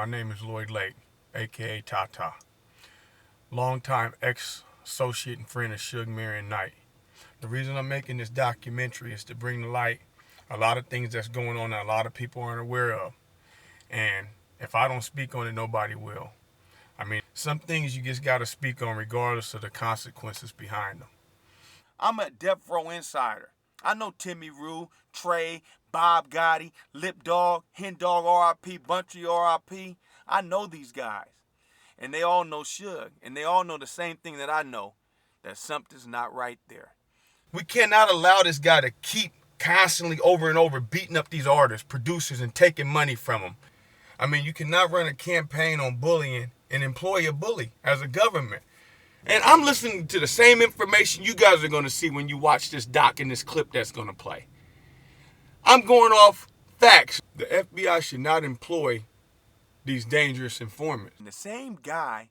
My name is Lloyd Lake, aka Tata. Longtime ex-associate and friend of Suge Marion Knight. The reason I'm making this documentary is to bring to light a lot of things that's going on that a lot of people aren't aware of. And if I don't speak on it, nobody will. I mean, some things you just gotta speak on regardless of the consequences behind them. I'm a Death Row insider. I know Timmy Rue, Trey, Bob Gotti, Lip Dog, Hen Dog RIP, Bunchy RIP. I know these guys. And they all know Suge. And they all know the same thing that I know, that something's not right there. We cannot allow this guy to keep constantly over and over beating up these artists, producers, and taking money from them. I mean, you cannot run a campaign on bullying and employ a bully as a government. And I'm listening to the same information you guys are going to see when you watch this doc and this clip that's going to play. I'm going off facts. The FBI should not employ these dangerous informants. And the same guy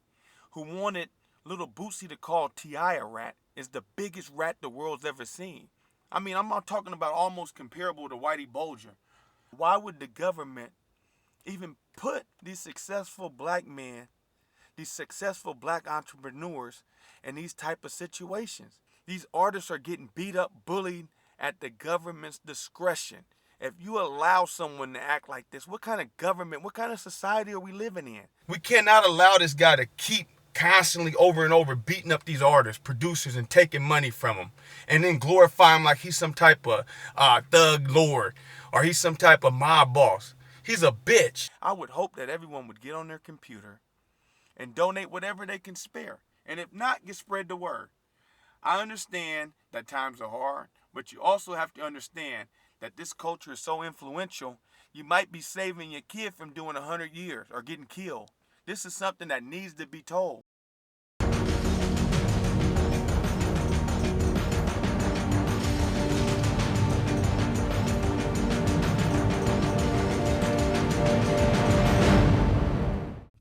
who wanted Little Boosie to call T.I. a rat is the biggest rat the world's ever seen. I mean, I'm not talking about almost comparable to Whitey Bulger. Why would the government even put these successful black men, these successful black entrepreneurs in these type of situations? These artists are getting beat up, bullied at the government's discretion. If you allow someone to act like this, what kind of government, what kind of society are we living in? We cannot allow this guy to keep constantly over and over beating up these artists, producers, and taking money from them, and then glorify him like he's some type of thug lord or he's some type of mob boss. He's a bitch. I would hope that everyone would get on their computer and donate whatever they can spare. And if not, just spread the word. I understand that times are hard, but you also have to understand that this culture is so influential, you might be saving your kid from doing 100 years or getting killed. This is something that needs to be told.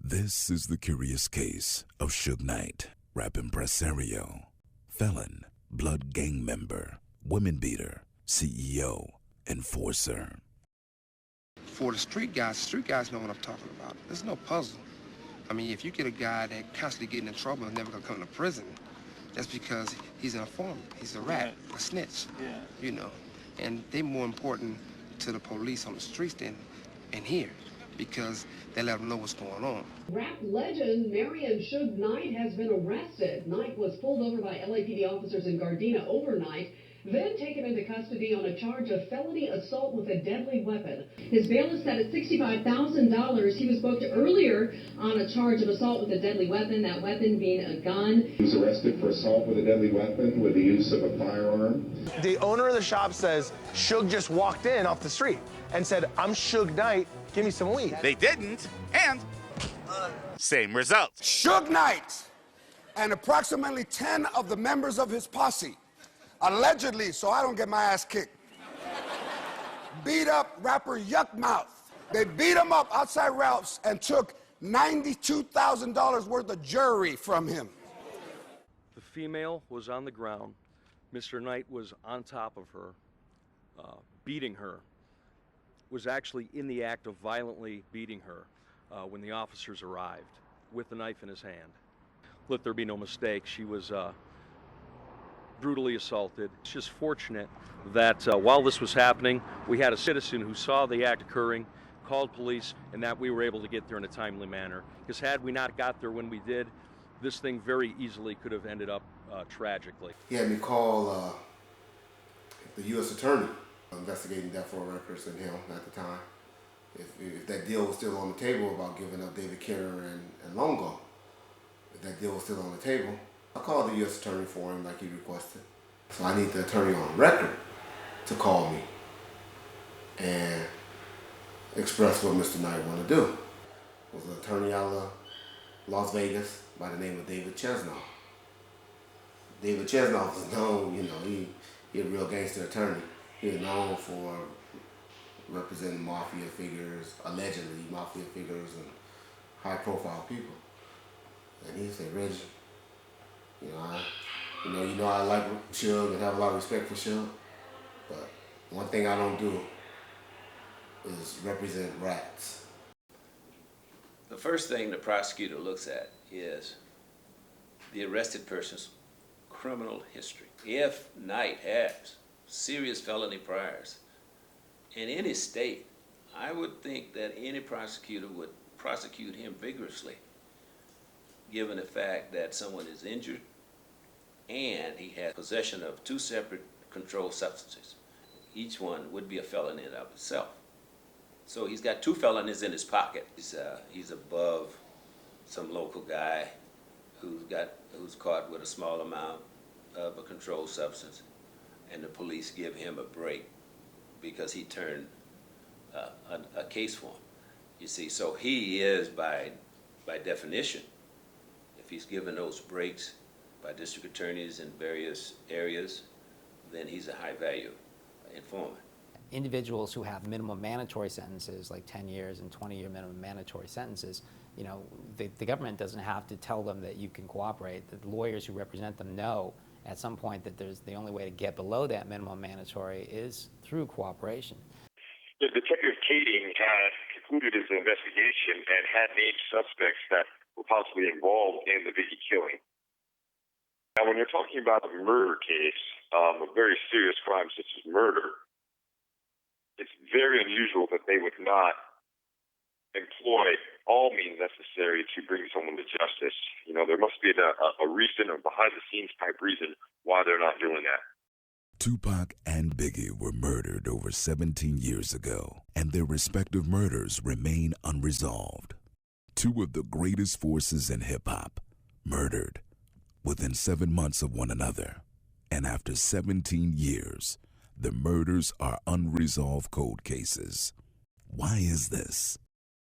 This is the curious case of Suge Knight, rap impresario, felon, blood gang member, women beater, CEO, enforcer. For the street guys know what I'm talking about. There's no puzzle. I mean, if you get a guy that constantly getting in trouble and never gonna come to prison, that's because he's an informant. He's a rat, a snitch, you know. And they're more important to the police on the streets than in here, because they let them know what's going on. Rap legend Marion Suge Knight has been arrested. Knight was pulled over by LAPD officers in Gardena overnight, then taken into custody on a charge of felony assault with a deadly weapon. His bail is set at $65,000. He was booked earlier on a charge of assault with a deadly weapon, that weapon being a gun. He was arrested for assault with a deadly weapon with the use of a firearm. The owner of the shop says Suge just walked in off the street and said, "I'm Suge Knight, give me some weed." They didn't, and same result. Suge Knight and approximately 10 of the members of his posse, allegedly, so I don't get my ass kicked, beat up rapper Yuck Mouth. They beat him up outside Ralph's and took $92,000 worth of jewelry from him. The female was on the ground. Mr. Knight was on top of her, beating her. Was actually in the act of violently beating her when the officers arrived with the knife in his hand. Let there be no mistake, she was brutally assaulted. It's just fortunate that while this was happening, we had a citizen who saw the act occurring, called police, and that we were able to get there in a timely manner. Because had we not got there when we did, this thing very easily could have ended up tragically. He had me call the U.S. Attorney investigating Death Row Records and him at the time. If that deal was still on the table about giving up David Kenner and Longo, if that deal was still on the table, I called the U.S. Attorney for him like he requested. So I need the attorney on record to call me and express what Mr. Knight wanted to do. It was an attorney out of Las Vegas by the name of David Chesnoff. David Chesnoff was known, he a real gangster attorney. He was known for representing mafia figures, allegedly mafia figures and high-profile people. And he said, "Reggie, I like Suge and have a lot of respect for Suge, but one thing I don't do is represent rats." The first thing the prosecutor looks at is the arrested person's criminal history. If Knight has serious felony priors in any state, I would think that any prosecutor would prosecute him vigorously, given the fact that someone is injured and he has possession of two separate controlled substances. Each one would be a felony in and of itself. So he's got two felonies in his pocket. He's above some local guy who's caught with a small amount of a controlled substance, and the police give him a break because he turned a case for him. You see, so he is by definition, if he's given those breaks by district attorneys in various areas, then he's a high value informant. Individuals who have minimum mandatory sentences, like 10 years and 20-year minimum mandatory sentences, you know, the government doesn't have to tell them that you can cooperate. The lawyers who represent them know at some point that the only way to get below that minimum mandatory is through cooperation. Detective Kading had concluded his investigation and had named suspects that were possibly involved in the Biggie killing. Now, when you're talking about a murder case, a very serious crime such as murder, it's very unusual that they would not employ all means necessary to bring someone to justice. You know, there must be a reason, a behind-the-scenes type reason why they're not doing that. Tupac and Biggie were murdered over 17 years ago, and their respective murders remain unresolved. Two of the greatest forces in hip-hop murdered within 7 months of one another. And after 17 years, the murders are unresolved cold cases. Why is this?